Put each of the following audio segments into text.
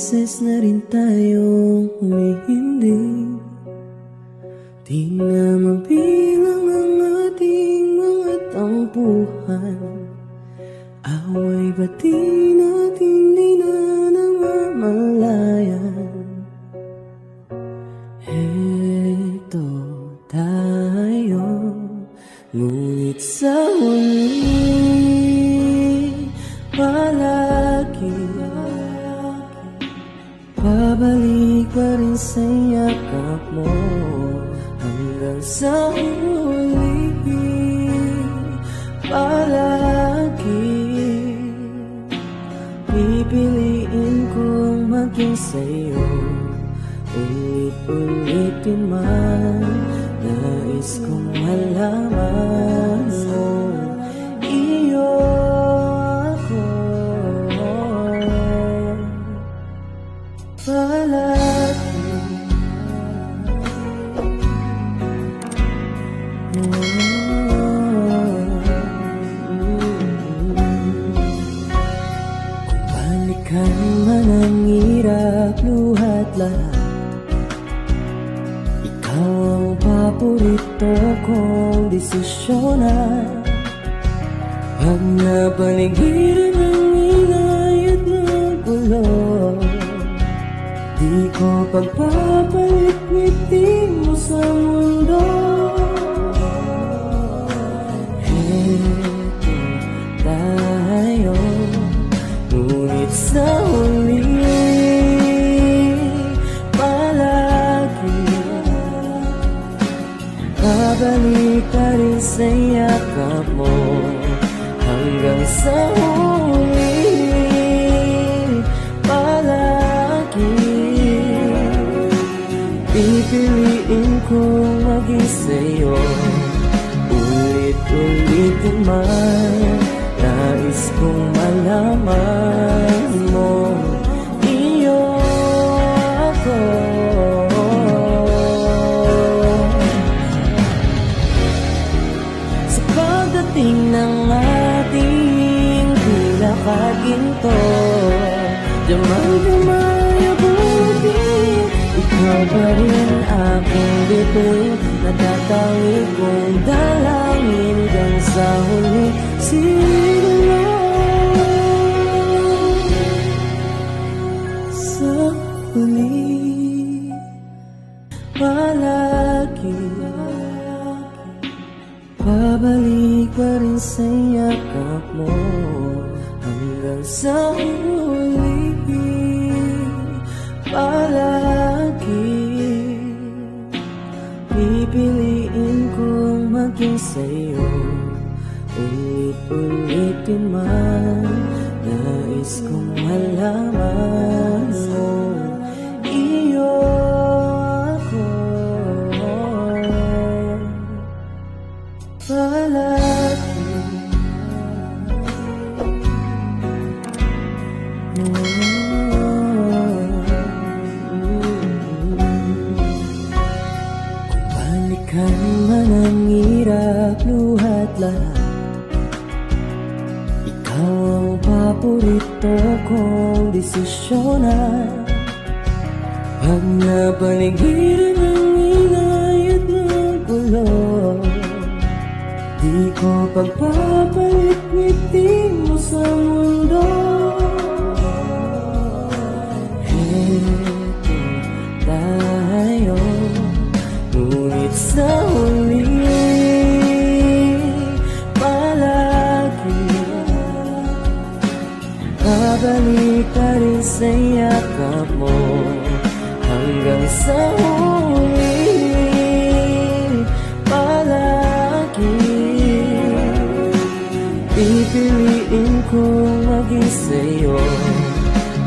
beses na rin tayong humihindig, di na mabilang ang ating mga tampuhan. Away ba't di natin di na namamalayan? Eto tayo, ngunit sa huli palagi pabalik pa rin sa yakap mo. Hanggang sa huli palagi pipiliin kong maging sa'yo. Ulit-ulitin man, nais kong malaman mo, iyo ako palagi. Kung balikan man ang hirap, luhat lahat, ikaw ang paborito kong desisyonan. Pag napaligiran ng ingay at ng gulo, di ko pagpapalit ngiti mo sa mundo. Eto tayo, ngunit sa huli palagi babalik pa rin sa yakap mo. Hanggang sa huli palagi pipiliin kong maging sa'yo. Ulit-ulitin man, nais kong malaman mo, iyo ako. Sa pagdating ng ating pinakaginto, damay-damay abuti, ikaw pa rin aking bituin. Natatangi kong dalangin hanggang sa huli siguro. Sa huli palagi pabalik pa rin sa yakap mo. Hanggang sa huli palagi pipiliin kong maging sa'yo. Ulit-ulitin man, nais kong malaman mo, iyo ako palagi. Balikan man ang hirap, luhat lahat, ikaw ang paborito kong desisyonan. Pag napaligiran ng ingay at ng gulo, di ko pagpapalit ngiti mo sa mundo. Eto tayo, ngunit sa huli palagi babalik pa rin sa yakap mo. Hanggang sa huli palagi pipiliin kong maging sa'yo.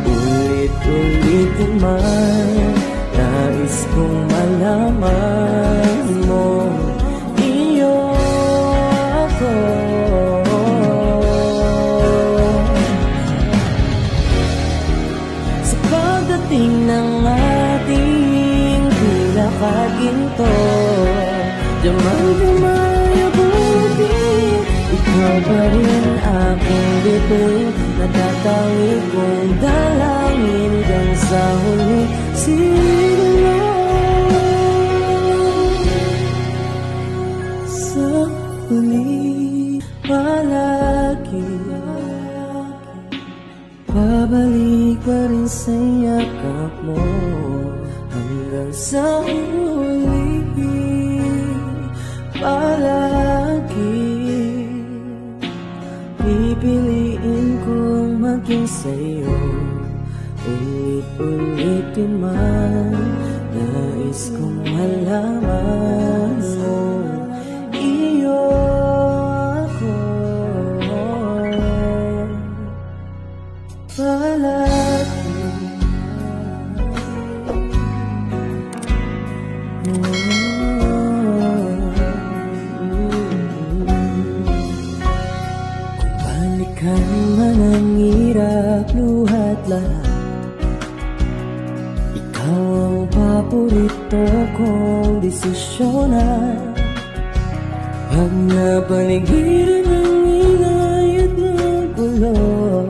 Ulit-ulitin man, nais kong malaman mo, iyo ako. Sa pagdating ng ating pinakaginto, damay-damay abuti, ikaw ikaw pa rin aking bituin, natatangi kong dalangin hanggang sa huli siguro. Sa huli palagi babalik pa rin sa yakap mo hanggang sa huli palagi. Pipiliin kong maging sa'yo ulit-ulitin man. Nais kong malaman mo iyo ako palagi. Balikan man ang hirap, luhat lahat, ikaw ang paborito kong desisyonan. Pag napaligiran ng ingay at ng gulo,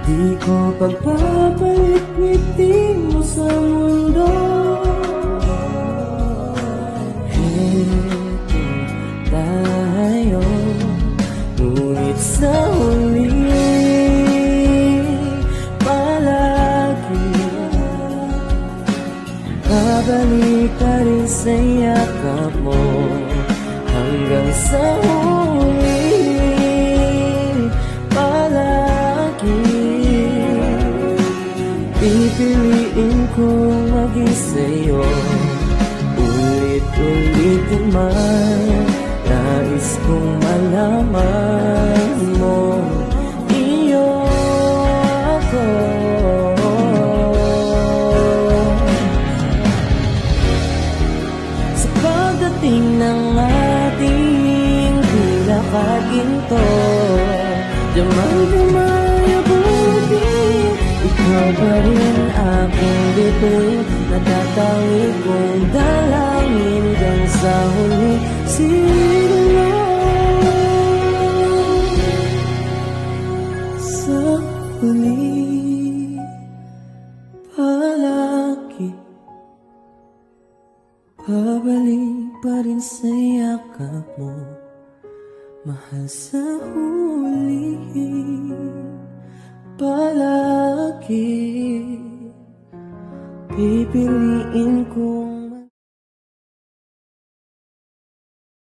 di ko pagpapalit ngiti mo sa mundo. Heto tayo, ngunit sa huli palagi babalik pa rin sa yakap mo hanggang sa huli palagi. Pipiliin kong maging sa'yo ulit-ulitin man. Nais kong malaman mo iyo ako sa pagdating ng ating pinakaginto. Damay-damay abutin, ikaw pa rin aking bituin, natatangi kong dalangin hanggang sa huli siguro. Sa huli palagi babalik pa rin sa yakap mo, mahal. Sa huli palagi pipiliin